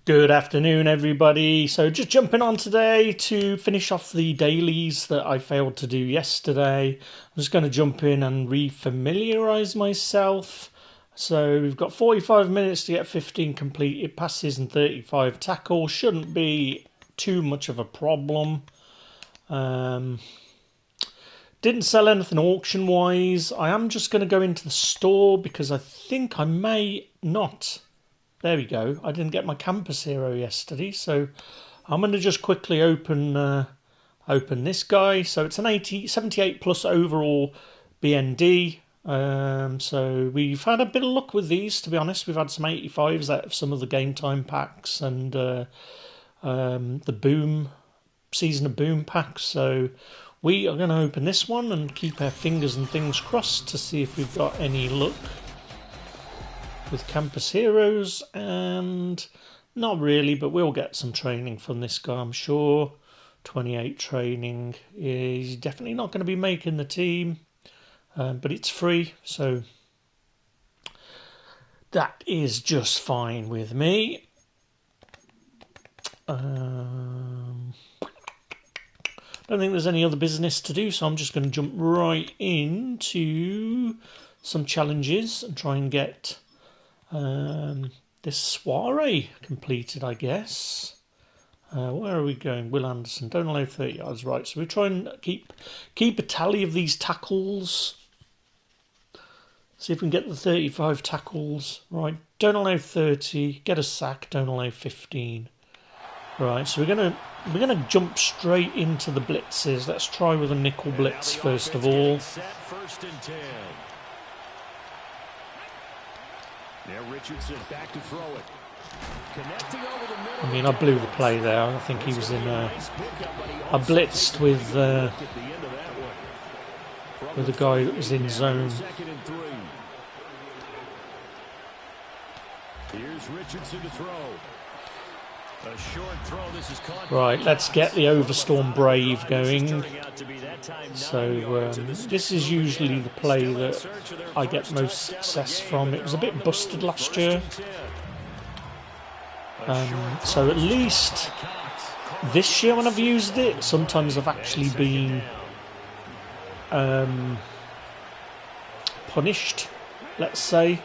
Good afternoon, everybody. So just jumping on today to finish off the dailies that I failed to do yesterday. I'm just going to jump in and re-familiarise myself. So we've got 45 minutes to get 15 completed passes and 35 tackles. Shouldn't be too much of a problem. Didn't sell anything auction-wise. I am just going to go into the store because I think I may not. There we go. I didn't get my campus hero yesterday, so I'm going to just quickly open this guy. So it's an 78 plus overall BND. So we've had a bit of luck with these, to be honest. We've had some 85s out of some of the game time packs and the season of boom packs. So we are going to open this one and keep our fingers and things crossed to see if we've got any luck with campus heroes, and not really, but we'll get some training from this guy, I'm sure. 28 training. He's definitely not going to be making the team, but it's free, so that is just fine with me. Don't think there's any other business to do, so I'm just going to jump right into some challenges and try and get this soiree completed, I guess. Where are we going? Will Anderson, don't allow 30 yards, right? So we try and keep a tally of these tackles. See if we can get the 35 tackles, right? Don't allow 30. Get a sack. Don't allow 15. Right. So we're gonna jump straight into the blitzes. Let's try with a nickel blitz first of all. Back to throw it. I mean, I blew the play there. I think he was in I blitzed with the guy that was in zone. Here's Richardson to throw. A short throw. This is caught. Right, let's get the Overstorm Brave going. So this is usually the play that I get most success from. It was a bit busted last year. So at least this year when I've used it, sometimes I've actually been punished, let's say.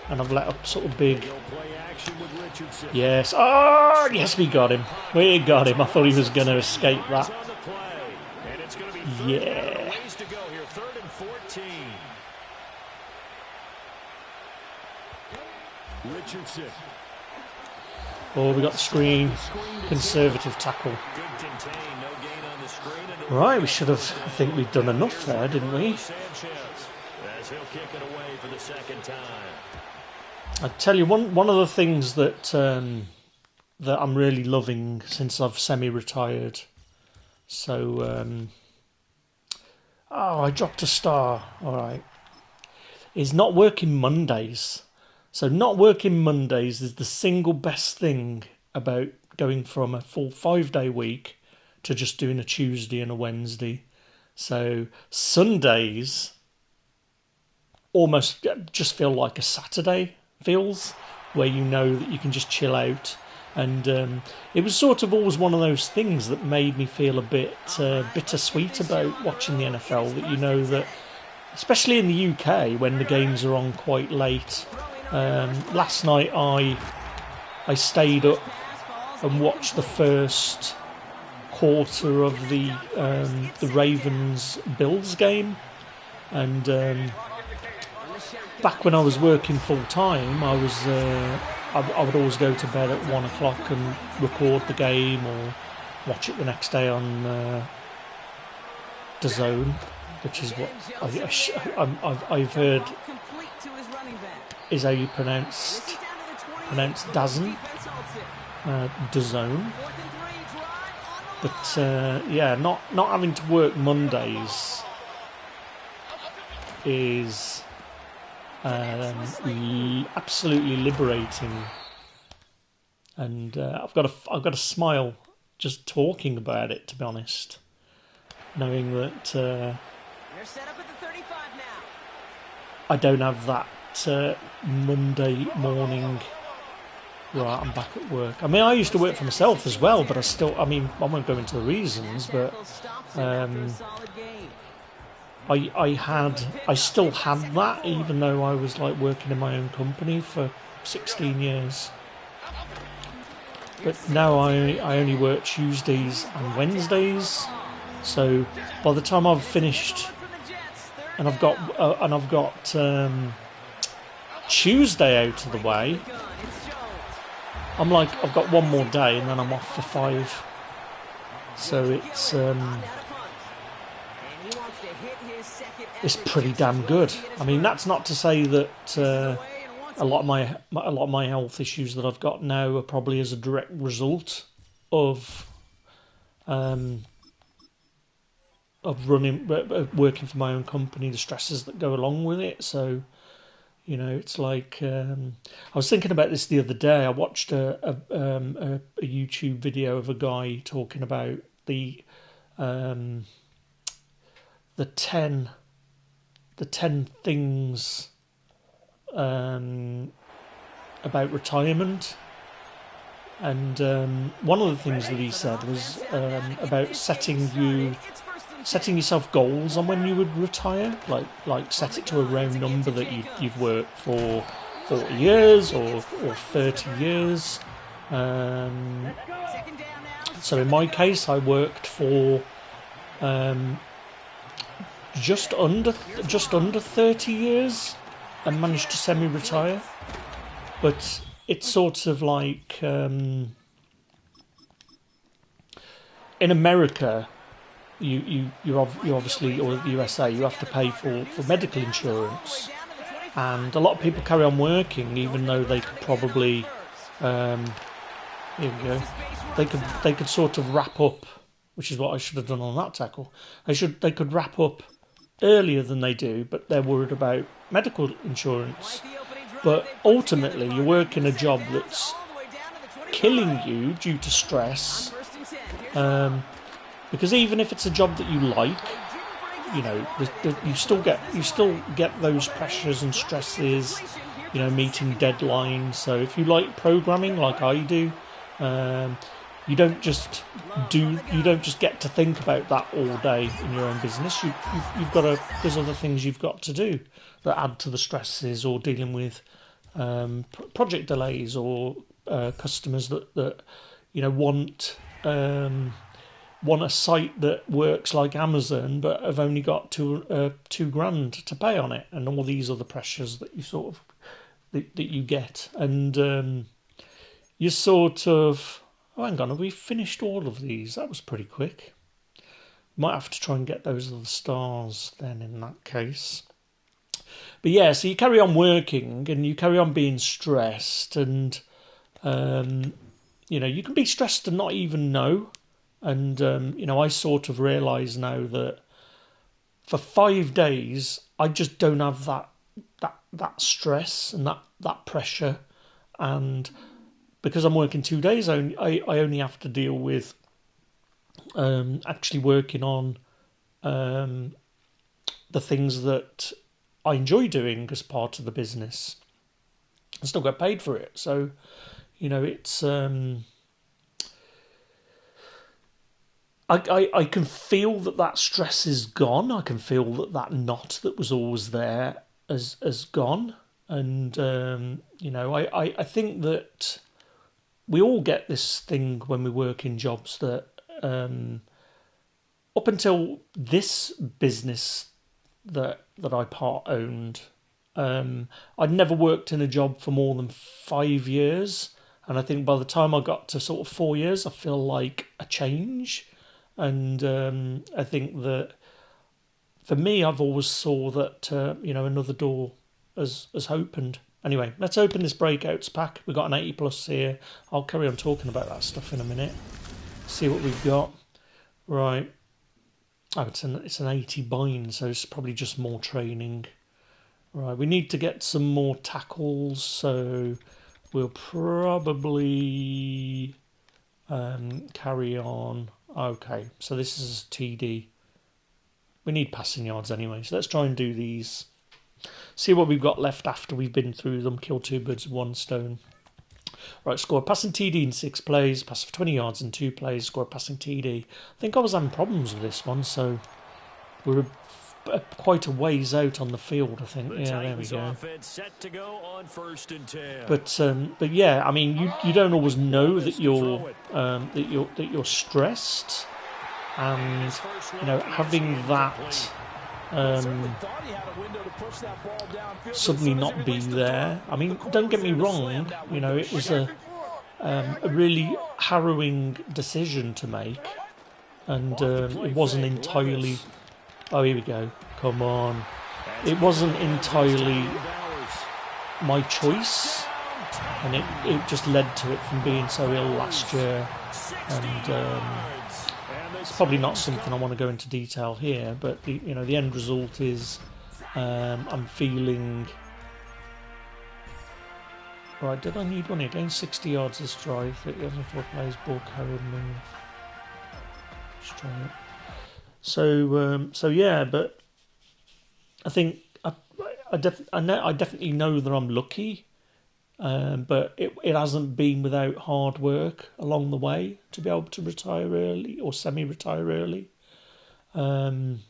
And I've let up sort of big. Yes. Oh, yes, we got him. We got him. I thought he was going to escape that. Yeah. Oh, we got the screen. Conservative tackle. Right, we should have. I think we've done enough there, didn't we? I tell you, one of the things that that I'm really loving since I've semi-retired. So, I dropped a star. All right, is not working Mondays. So not working Mondays is the single best thing about going from a full 5-day week to just doing a Tuesday and a Wednesday. So Sundays almost just feel like a Saturday feels, where you know that you can just chill out. And it was sort of always one of those things that made me feel a bit bittersweet about watching the NFL, that you know that, especially in the UK when the games are on quite late. Last night I stayed up and watched the first quarter of the Ravens-Bills game, and back when I was working full time, I would always go to bed at 1 o'clock and record the game or watch it the next day on DAZN, which is what I've heard is how you pronounce DAZN, DAZN. But yeah, not having to work Mondays is absolutely liberating, and I've got a smile just talking about it, to be honest, knowing that I don't have that Monday morning Right, I'm back at work. I mean, I used to work for myself as well, but I mean, I won't go into the reasons, but I still had that, even though I was like working in my own company for 16 years. But now I only work Tuesdays and Wednesdays, so by the time I've finished and I've got Tuesday out of the way, I'm like, I've got one more day and then I'm off for 5. So it's pretty damn good. I mean, that's not to say that a lot of my health issues that I've got now are probably as a direct result of working for my own company, the stresses that go along with it. So, you know, it's like I was thinking about this the other day. I watched a YouTube video of a guy talking about the 10 things about retirement, and one of the things that he said was about setting yourself goals on when you would retire, like set it to a round number that you've worked for 40 years or 30 years. So in my case, I worked for just under 30 years and managed to semi-retire. But it's sort of like in America, you obviously, or the USA, you have to pay for medical insurance, and a lot of people carry on working even though they could probably here we go, they could sort of wrap up, which is what I should have done on that tackle. They could wrap up earlier than they do, but they're worried about medical insurance. But ultimately, you're working a job that's killing you due to stress. Because even if it's a job that you like, you know, you still get those pressures and stresses. You know, meeting deadlines. So if you like programming, like I do, you don't just get to think about that all day in your own business. You've got to. There's other things you've got to do that add to the stresses, or dealing with project delays, or customers that you know want a site that works like Amazon, but have only got $2,000 to pay on it, and all these other pressures that you sort of that you get, and you sort of. Oh, hang on, have we finished all of these? That was pretty quick. Might have to try and get those other stars then in that case. But yeah, so you carry on working and you carry on being stressed, and you know, you can be stressed and not even know. And you know, I sort of realise now that for 5 days I just don't have that stress and that pressure, and because I'm working 2 days, I only have to deal with actually working on the things that I enjoy doing as part of the business. I still get paid for it, so you know, it's I can feel that stress is gone. I can feel that knot that was always there has gone, and you know, I think that we all get this thing when we work in jobs that up until this business that I part owned, I'd never worked in a job for more than 5 years, and I think by the time I got to sort of 4 years, I feel like a change, and I think that for me, I've always saw that you know, another door has opened. Anyway, let's open this breakouts pack. We've got an 80 plus here. I'll carry on talking about that stuff in a minute. See what we've got. Right. Oh, it's an 80 bind, so it's probably just more training. Right, we need to get some more tackles, so we'll probably carry on. Okay, so this is TD. We need passing yards anyway, so let's try and do these. See what we've got left after we've been through them. Kill 2 birds with 1 stone. Right, score a passing TD in 6 plays, pass for 20 yards in 2 plays, score a passing TD. I think I was having problems with this one, so we're quite a ways out on the field, I think. Yeah, there we go. But yeah, I mean, you don't always know that you're stressed, and you know, having that suddenly not be there. I mean, don't get me wrong. You know, it was a really harrowing decision to make, and it wasn't entirely. Oh, here we go. Come on. It wasn't entirely my choice, and it just led to it from being so ill last year. And it's probably not something I want to go into detail here, but the end result is I'm feeling. Right, did I need one here? Gain 60 yards this drive. 30 yards before players ball carry move. Just try it. So yeah, but I think I definitely know that I'm lucky, but it hasn't been without hard work along the way to be able to retire early or semi-retire early. And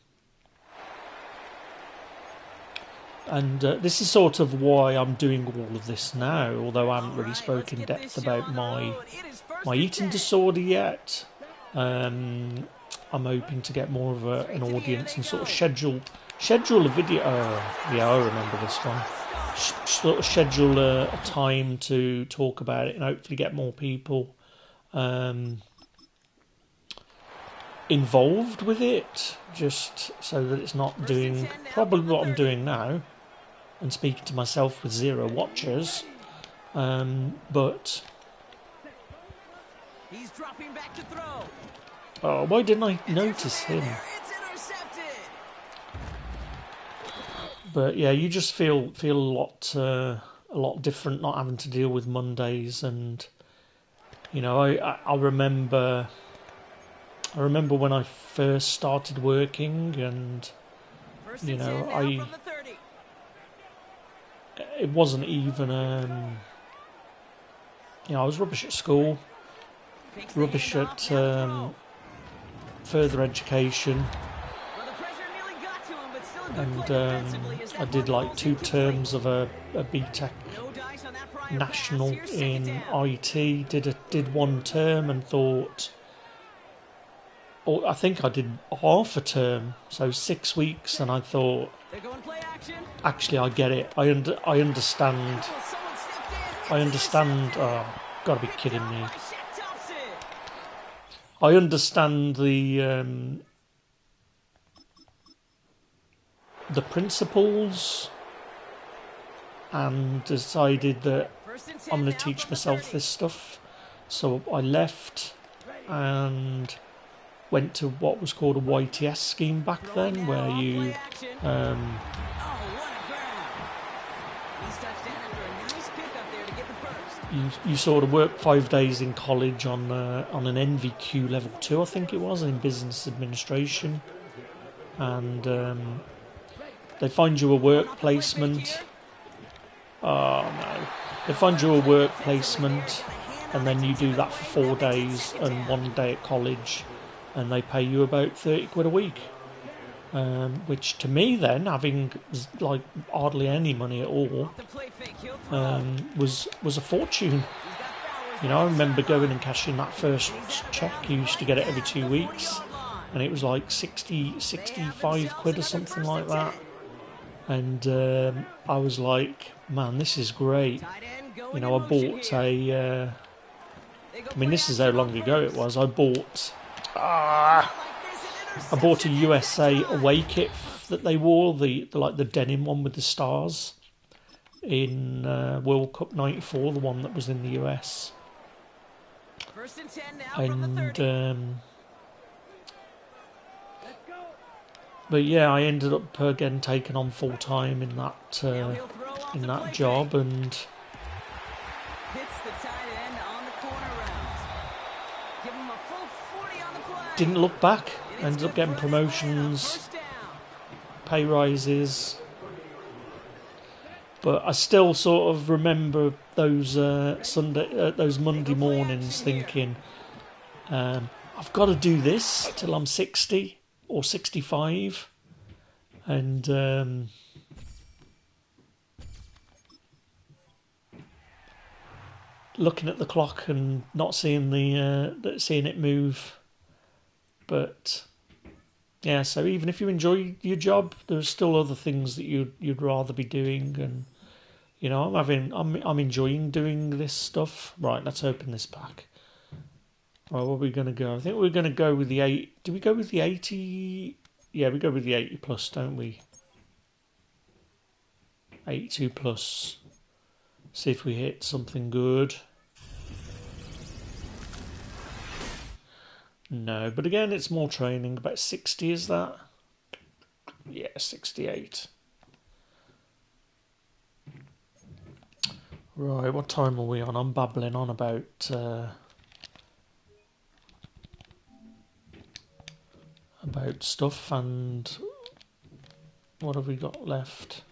this is sort of why I'm doing all of this now, although I haven't really spoken in depth about my eating disorder yet. I'm hoping to get more of an audience and sort of schedule a video. Yeah, I remember this one. Sort of schedule a time to talk about it and hopefully get more people involved with it, just so that it's not doing probably what I'm doing now and speaking to myself with 0 watchers. But he's dropping back to throw. Oh, why didn't I notice him? But yeah, you just feel a lot different not having to deal with Mondays, and you know, I remember when I first started working, and you know, it wasn't even you know, I was rubbish at school, rubbish at further education, and I did like 2 terms of a BTEC national in IT. Did 1 term and thought, or I think I did half a term, so 6 weeks, and I thought, actually, I get it. I understand. Oh, gotta be kidding me. I understand the principles, and decided that I'm going to teach myself this stuff. So I left and went to what was called a YTS scheme back then, where you you sort of work 5 days in college on an NVQ level 2, I think it was, in business administration, and they find you a work placement. Oh no! They find you a work placement, and then you do that for 4 days and 1 day at college, and they pay you about 30 quid a week. Which to me then, having like hardly any money at all, was a fortune. You know, I remember going and cashing that first check. You used to get it every 2 weeks, and it was like 65 quid or something like that. And I was like, man, this is great. You know, I bought I mean, this is how long ago it was. I bought a USA away kit that they wore, the denim one with the stars, in World Cup '94, the one that was in the US. And but yeah, I ended up again taken on full time in that job, and didn't look back. Ended up getting promotions, pay rises, But I still sort of remember those those Monday mornings thinking, I've got to do this till I'm 60 or 65, and looking at the clock and not seeing seeing it move. But yeah, so even if you enjoy your job, there's still other things that you'd rather be doing, and you know, I'm enjoying doing this stuff. Right, let's open this pack. Right, where are we going to go? I think we're going to go with the 8. Do we go with the 80? Yeah, we go with the 80 plus, don't we? 82 plus. See if we hit something good. No, but again, it's more training. About 60, is that? Yeah, 68. Right, what time are we on? I'm babbling on about stuff, and what have we got left?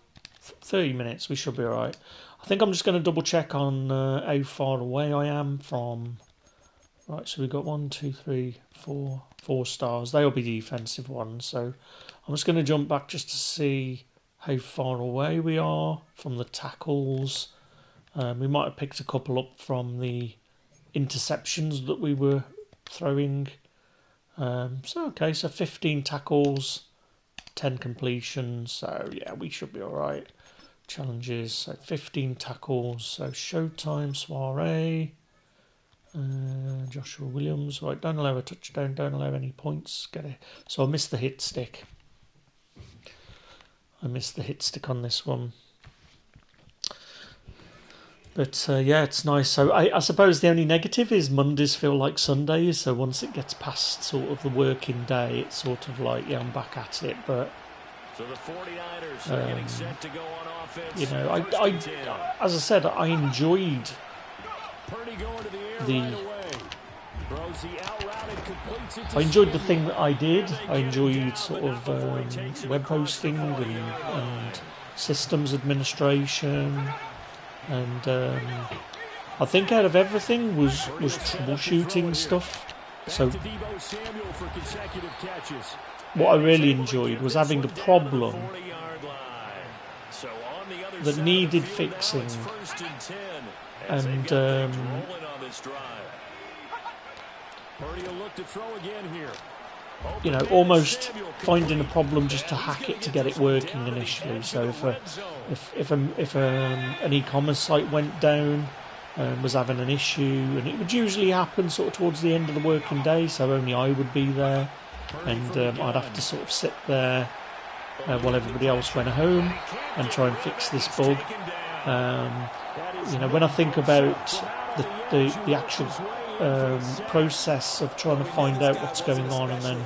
30 minutes, we should be alright. I think I'm just going to double check on how far away I am from... Right, so we've got 1, 2, 3, 4 stars. They'll be defensive ones, so I'm just going to jump back just to see how far away we are from the tackles. We might have picked a couple up from the interceptions that we were throwing. So 15 tackles, 10 completions, so yeah, we should be alright. Challenges, so 15 tackles, so Showtime, Soiree, Joshua Williams. Right, don't allow a touchdown, don't allow any points. Get it. So I missed the hit stick. on this one. But yeah, it's nice. So I suppose the only negative is Mondays feel like Sundays. So once it gets past sort of the working day, it's sort of like, yeah, I'm back at it. But so the 49ers are getting set to go on offense. You know, as I said, I enjoyed I enjoyed the thing that I did. I enjoyed sort of web hosting and systems administration, and I think out of everything was troubleshooting stuff. So what I really enjoyed was having a problem that needed fixing, and you know, almost finding a problem just to hack it to get it working initially. So if an e-commerce site went down, was having an issue, and it would usually happen sort of towards the end of the working day, so only I would be there, and I'd have to sort of sit there while everybody else went home and try and fix this bug. You know, when I think about the actual process of trying to find out what's going on and then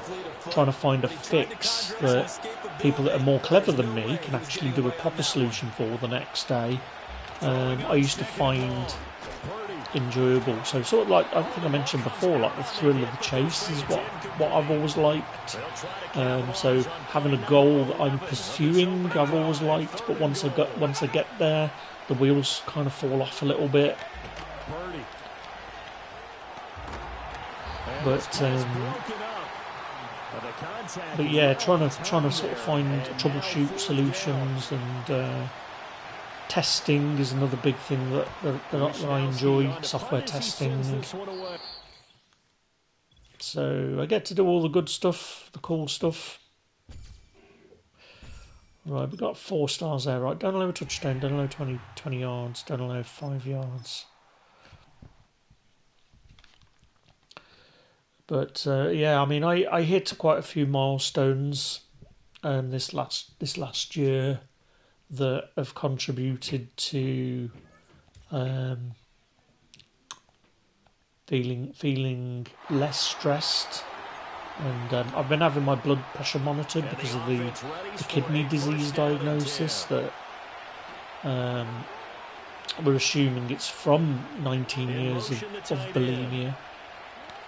trying to find a fix that people that are more clever than me can actually do a proper solution for the next day, I used to find enjoyable. So sort of like, I think I mentioned before, like the thrill of the chase is what I've always liked. So having a goal that I'm pursuing, I've always liked, but once I get there, the wheels kind of fall off a little bit. But yeah, trying to sort of find troubleshoot solutions, and testing is another big thing that I enjoy, software testing. So I get to do all the good stuff, the cool stuff. Right, we've got 4 stars there. Right, don't allow a touchdown, don't allow 20 yards, don't allow 5 yards. But yeah, I mean, I hit quite a few milestones this last year that have contributed to feeling less stressed, and I've been having my blood pressure monitored because of the kidney disease diagnosis that we're assuming it's from 19 years of bulimia.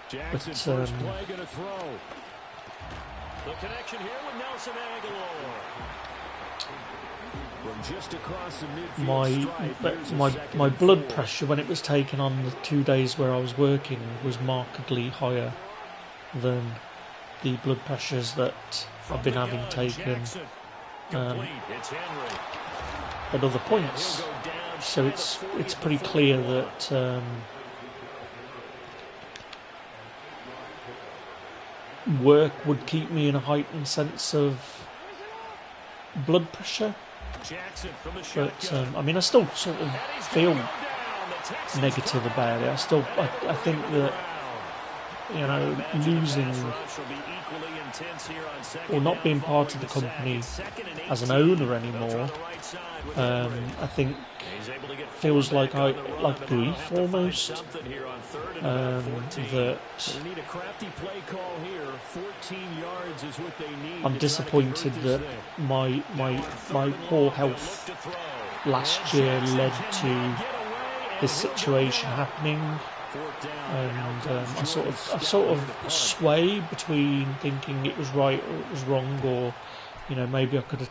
But the connection here with Nelson Aguilar. my blood pressure when it was taken on the 2 days where I was working was markedly higher than the blood pressures that I've been having taken at other points. So it's pretty clear that work would keep me in a heightened sense of blood pressure. But I mean, I still sort of feel negative about it. I think that, you know, losing or not being part of the company as an owner anymore, I think feels like grief almost. That I'm disappointed that my poor health last year led to this situation happening, and I sort of sway between thinking it was right or it was wrong, or, you know, maybe I could have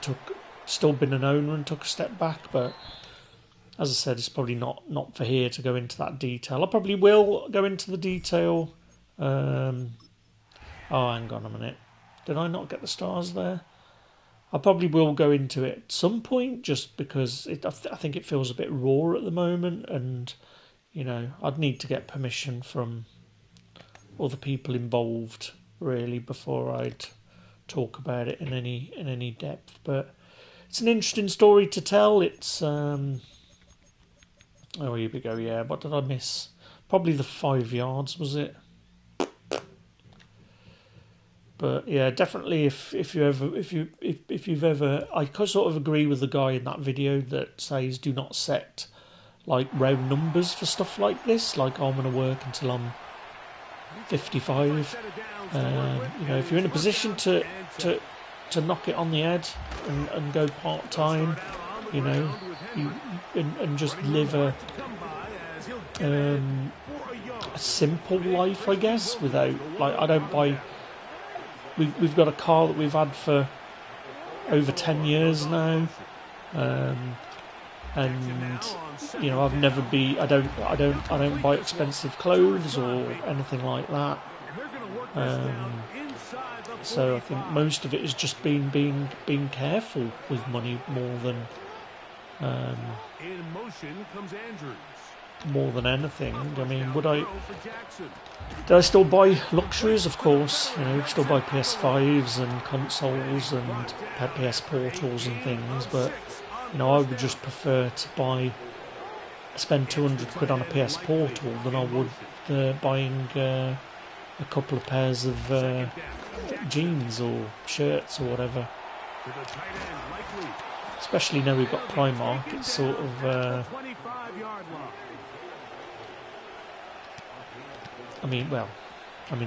still been an owner and took a step back. But as I said, it's probably not for here to go into that detail. I probably will go into the detail. Oh, hang on a minute. Did I not get the stars there? I probably will go into it at some point, just because I think it feels a bit raw at the moment, and, you know, I'd need to get permission from other people involved, really, before I'd talk about it in any depth. But it's an interesting story to tell. It's oh, here we go. Yeah, what did I miss? Probably the 5 yards, was it? But yeah, definitely. If you've ever, I sort of agree with the guy in that video that says do not set like round numbers for stuff like this. Like, I'm going to work until I'm 55. You know, if you're in a position to knock it on the head and go part time, you know, and just live a simple life, I guess, without, like, I don't buy. We've got a car that we've had for over 10 years now, and, you know, I don't buy expensive clothes or anything like that. So I think most of it is just being careful with money more than anything. I mean, did I still buy luxuries? Of course, you know, still buy PS5s and consoles and PS Portals and things, but, you know, I would just prefer to spend 200 quid on a PS Portal than I would buying a couple of pairs of jeans or shirts or whatever. Especially now we've got Primark, it's sort of I mean,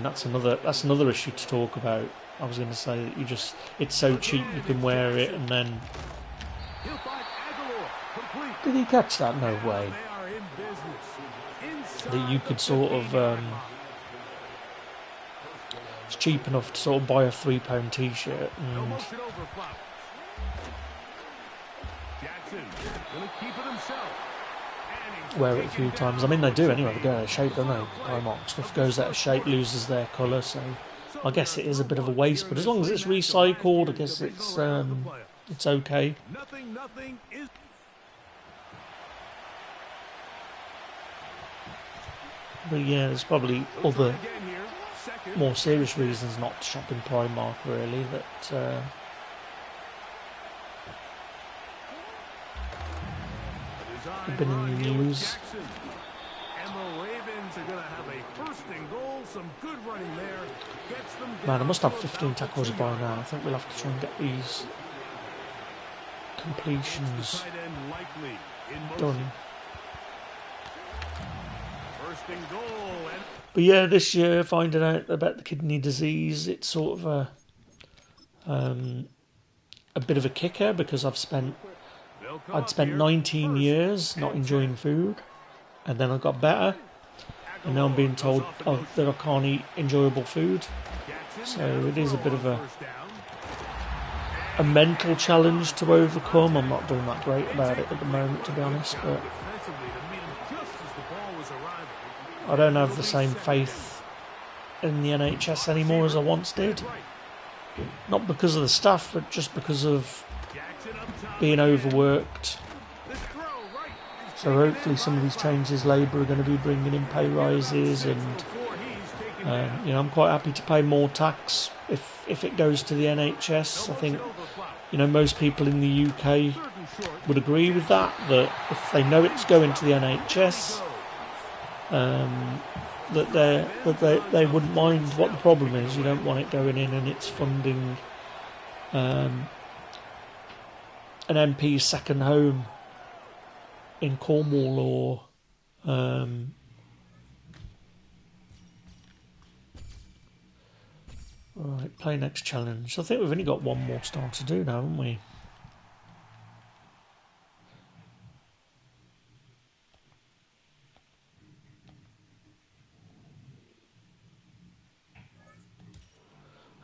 that's another issue to talk about. I was going to say that it's so cheap you can wear it, and then... Did he catch that? No way. That you could sort of... it's cheap enough to sort of buy a £3 t-shirt and... wear it a few times. I mean, they do anyway. They go out of shape, don't they? Primark stuff goes out of shape, loses their colour, so I guess it is a bit of a waste. But as long as it's recycled, I guess it's okay. But yeah, there's probably other more serious reasons not to shop in Primark, really. That have been in the news. Man, I must have 15 tackles by now. I think we'll have to try and get these completions done. But yeah, this year, finding out about the kidney disease, it's sort of a bit of a kicker, because I'd spent 19 years not enjoying food, and then I got better, and now I'm being told that I can't eat enjoyable food. So it is a bit of a a mental challenge to overcome. I'm not doing that great about it at the moment, to be honest, but I don't have the same faith in the NHS anymore as I once did. Not because of the staff, but just because of being overworked. So hopefully some of these changes Labour are going to be bringing in pay rises, and you know, I'm quite happy to pay more tax if it goes to the NHS. I think, you know, most people in the UK would agree with that if they know it's going to the NHS, that they wouldn't mind what the problem is. You don't want it going in and it's funding an MP's second home in Cornwall, or right, play next challenge. I think we've only got one more star to do now, haven't we?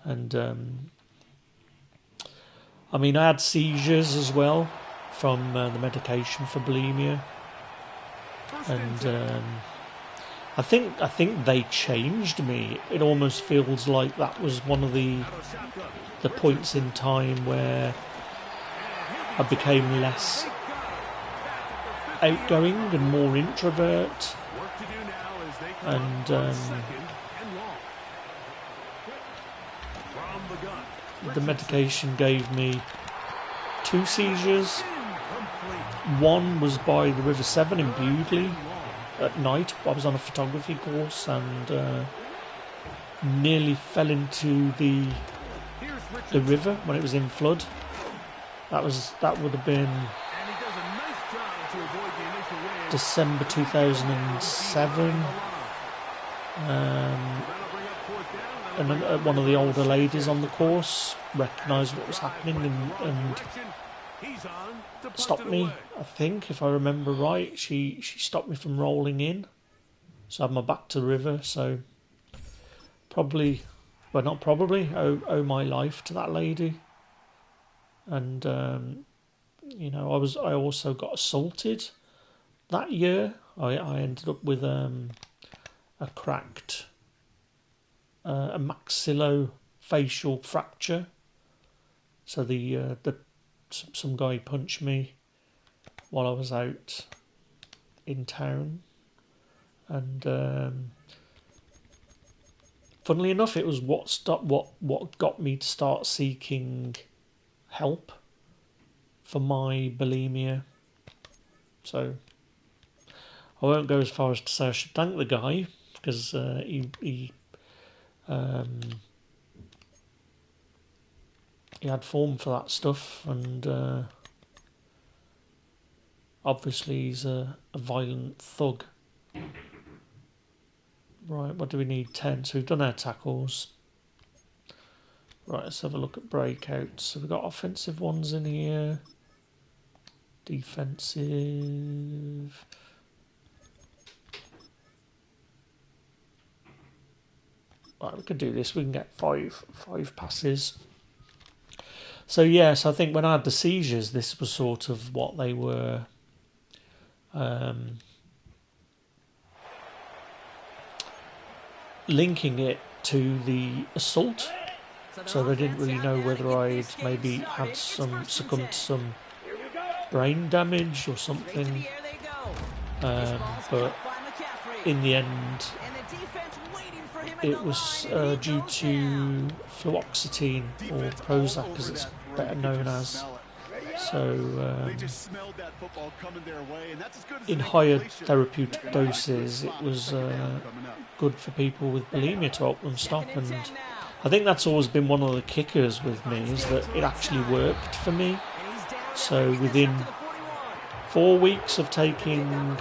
And I mean, I had seizures as well from the medication for bulimia, and I think they changed me. It almost feels like that was one of the points in time where I became less outgoing and more introvert, and the medication gave me 2 seizures. One was by the River Severn in Bewdley at night. I was on a photography course and nearly fell into the river when it was in flood. That would have been December 2007. And one of the older ladies on the course recognised what was happening and stopped me. I think, if I remember right, she stopped me from rolling in, so I had my back to the river. So probably, well, not probably, owe my life to that lady. And you know, I also got assaulted that year. I ended up with a cracked a maxillofacial fracture. So some guy punched me while I was out in town, and funnily enough, it was what got me to start seeking help for my bulimia. So I won't go as far as to say I should thank the guy, because he had form for that stuff, and obviously he's a violent thug. Right, what do we need? 10. So we've done our tackles. Right, let's have a look at breakouts. So we've got offensive ones in here. Defensive. Right, we could do this. We can get five passes. So yes, I think when I had the seizures, this was sort of what they were linking it to the assault. So they didn't really know whether I'd maybe had succumbed to some brain damage or something. But in the end, it was due to fluoxetine, or Prozac as it's better known as. So in higher therapeutic doses, it was good for people with bulimia to help them stop. And I think that's always been one of the kickers with me, is that it actually worked for me. So within 4 weeks of taking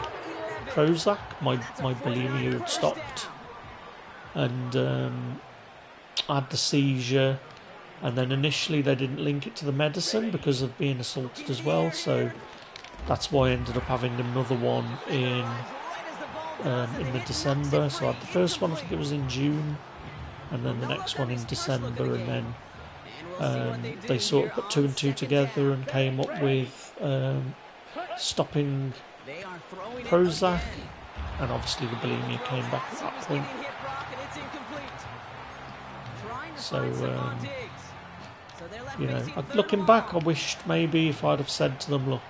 Prozac, my bulimia had stopped, and I had the seizure. And then initially they didn't link it to the medicine because of being assaulted as well. So that's why I ended up having another one in the December. So I had the first one, I think it was in June, and then the next one in December, and then they sort of put 2 and 2 together and came up with stopping Prozac, and obviously the Bulimia came back at that point. So, you know, looking back, I wished maybe if I'd have said to them, look,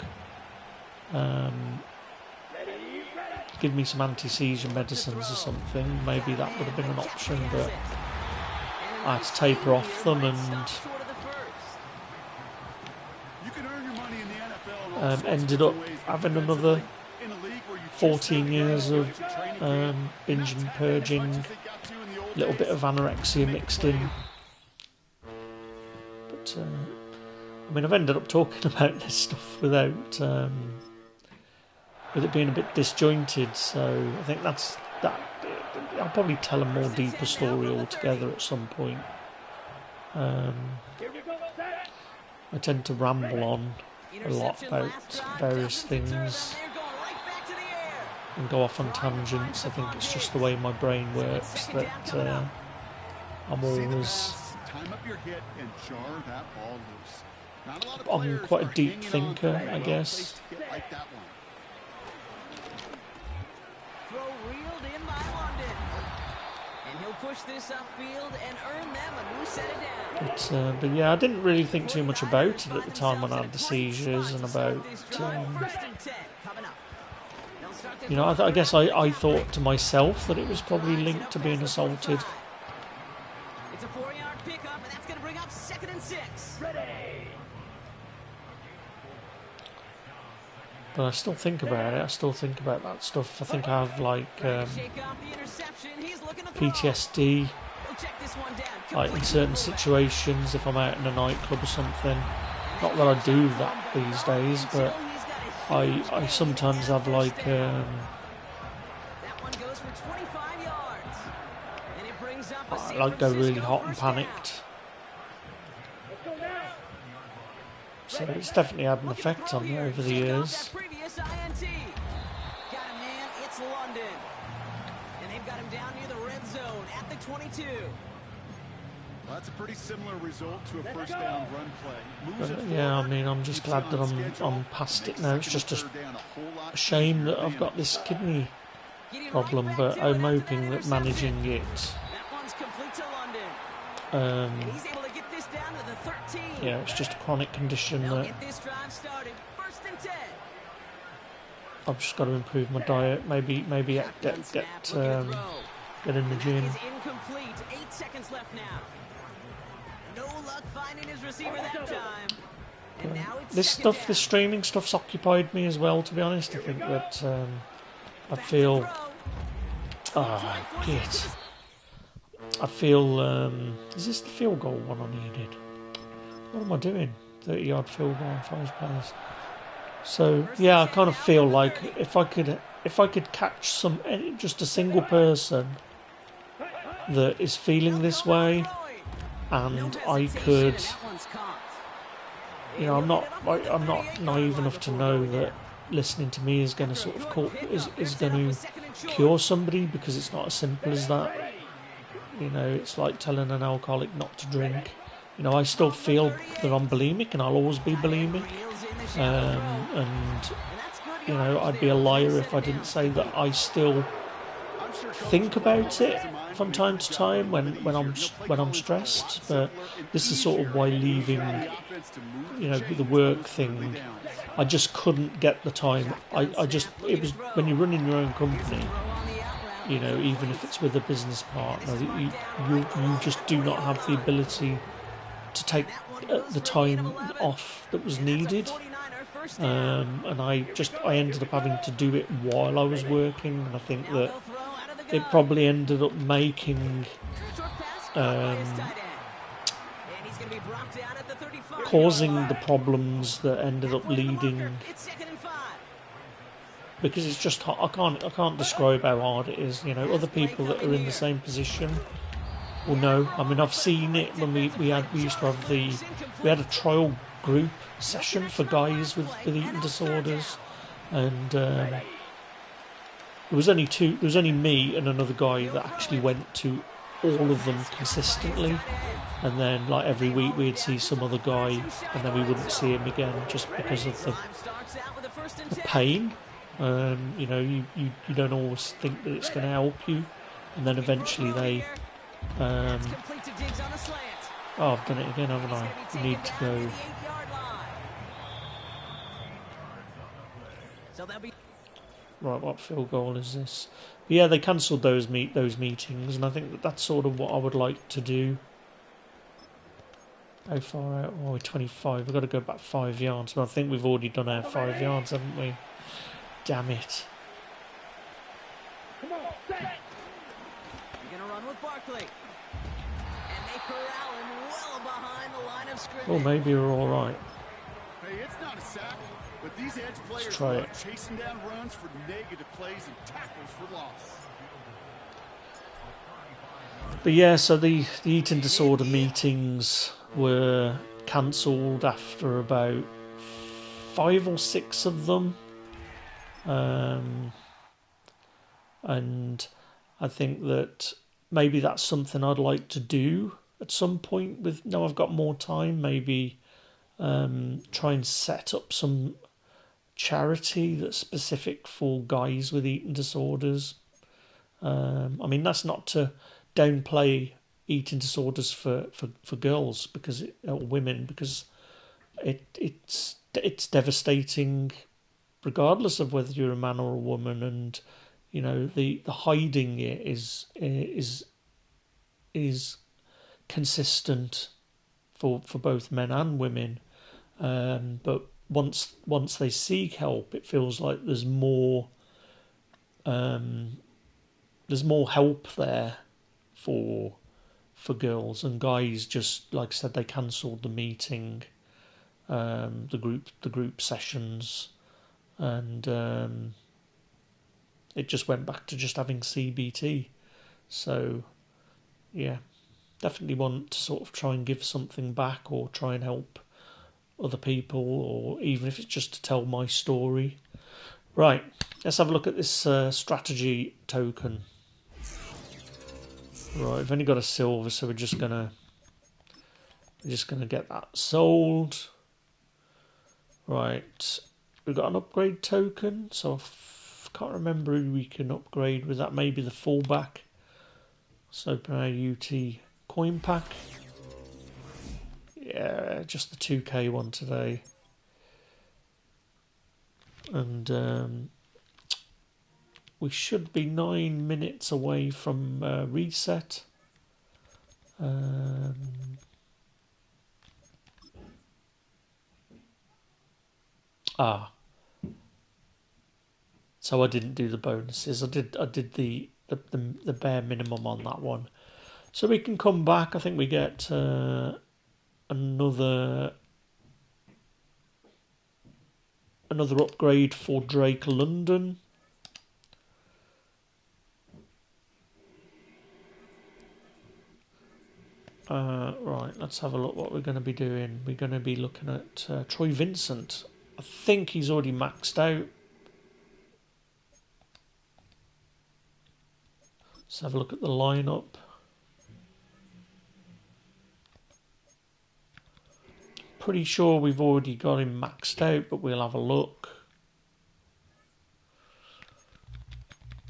give me some anti-seizure medicines or something, maybe that would have been an option, but I had to taper off them, and ended up having another 14 years of binge and purging, a little bit of anorexia mixed in. But I mean, I've ended up talking about this stuff without with it being a bit disjointed, so I think that. I'll probably tell a more deeper story altogether at some point. I tend to ramble on a lot about various things and go off on tangents. I think it's just the way my brain works that I'm always. I'm quite a deep thinker, I guess. Push this upfield and earn them a new set of downs. But yeah, I didn't really think too much about it at the time when I had the seizures and about. You know, I guess I thought to myself that it was probably linked to being assaulted. It's a 4-yard pickup, and that's going to bring up 2nd and 6. But I still think about it. I still think about that stuff. I think I have like PTSD, like in certain situations if I'm out in a nightclub or something. Not that I do that these days, but I sometimes have like I like go really hot and panicked. So it's definitely had an effect on me over the years. Well, that's a pretty similar result to a first down run play. But, yeah, I mean, I'm just glad that I'm past it now. It's just a shame that I've got this kidney problem, but I'm hoping that managing it. Yeah, it's just a chronic condition that I've just got to improve my diet. Maybe get in the gym. This streaming stuff's occupied me as well. To be honest, I think that I feel. I feel. Is this the field goal one I needed? What am I doing? 30-yard field goal in 5 plays. So yeah, I kind of feel like if I could catch just a single person that is feeling this way, and I could, you know, I'm not naive enough to know that listening to me is going to is going to cure somebody, because it's not as simple as that. You know, it's like telling an alcoholic not to drink. You know, I still feel that I'm bulimic, and I'll always be bulimic. And you know, I'd be a liar if I didn't say that I still think about it from time to time when I'm stressed. But this is sort of why leaving, you know, the work thing, I just couldn't get the time. It was when you're running your own company, you know, even if it's with a business partner, you just do not have the ability to take the time off that was needed, and I ended up having to do it while I was working, and I think that it probably ended up making causing the problems that ended up leading, because it's just I can't describe how hard it is. You know, other people that are in the same position. Well, no. I mean, I've seen it when we used to have we had a trial group session for guys with eating disorders, and there was only me and another guy that actually went to all of them consistently, and then like every week we'd see some other guy, and then we wouldn't see him again just because of the pain. You know, you don't always think that it's going to help you, and then eventually they. Oh, I've done it again, haven't I? You need to go. Right, what field goal is this? But yeah, they cancelled those meetings, and I think that's sort of what I would like to do. How far out? Oh, we're 25. We've got to go back 5 yards. But I think we've already done our 5 yards, haven't we? Damn it. You're going to run with Barkley. And they corral him well behind the line of scrimmage. Well, maybe we're all right. Hey, it's not a sack, but these edge players try love it. chasing down runs for negative plays and tackles for loss. But yeah, so the eating disorder meetings were cancelled after about 5 or 6 of them. And I think that maybe that's something I'd like to do at some point. With now I've got more time, maybe try and set up some charity that's specific for guys with eating disorders. I mean, that's not to downplay eating disorders for girls or women, because it's devastating regardless of whether you're a man or a woman, and you know the hiding it is consistent for both men and women, but once they seek help, it feels like there's more help there for girls, and guys just, like I said, they cancelled the meeting, the group sessions, and it just went back to just having CBT. So yeah, definitely want to sort of try and give something back, or try and help other people, or even if it's just to tell my story. Right, let's have a look at this strategy token. Right, we've only got a silver, so we're just gonna get that sold. Right, we've got an upgrade token, so I can't remember who we can upgrade with that. Maybe the fullback. Let's open our UT coin pack. Yeah, just the 2k one today. And we should be 9 minutes away from reset. So I didn't do the bonuses. I did the bare minimum on that one. So we can come back. I think we get another upgrade for Drake London. Right, let's have a look what we're going to be doing. We're going to be looking at Troy Vincent. I think he's already maxed out. Let's have a look at the lineup. Pretty sure we've already got him maxed out, but we'll have a look.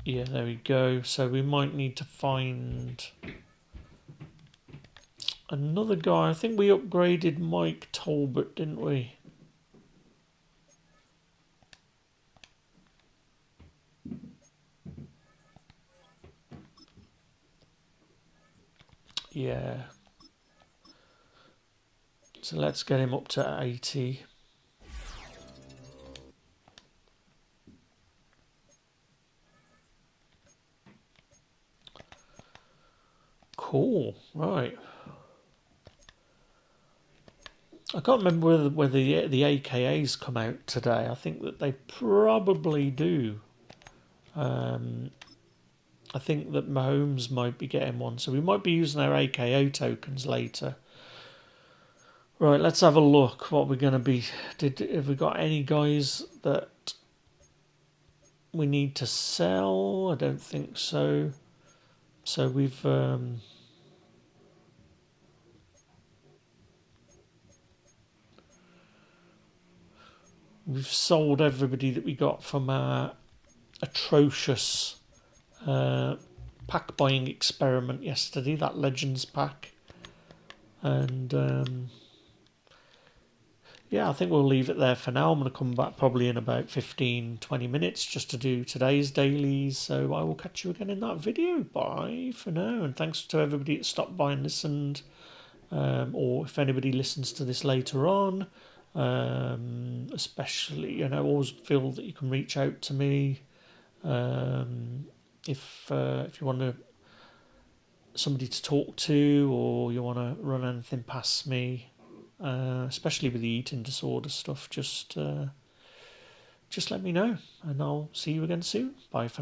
Yeah, there we go. So we might need to find another guy. I think we upgraded Mike Tolbert, didn't we? Yeah. So let's get him up to 80. Cool. Right. I can't remember whether the AKAs come out today. I think that they probably do. I think that Mahomes might be getting one, so we might be using our AKO tokens later. Right, let's have a look. What we're going to be. Have we got any guys that we need to sell? I don't think so. So we've we've sold everybody that we got from our atrocious pack buying experiment yesterday, that Legends pack. And yeah, I think we'll leave it there for now. I'm going to come back probably in about 15-20 minutes just to do today's dailies. So I will catch you again in that video. Bye for now. And thanks to everybody that stopped by and listened. Or if anybody listens to this later on, especially, always feel that you can reach out to me. If you want somebody to talk to, or you want to run anything past me, especially with the eating disorder stuff, just let me know, and I'll see you again soon. Bye for now.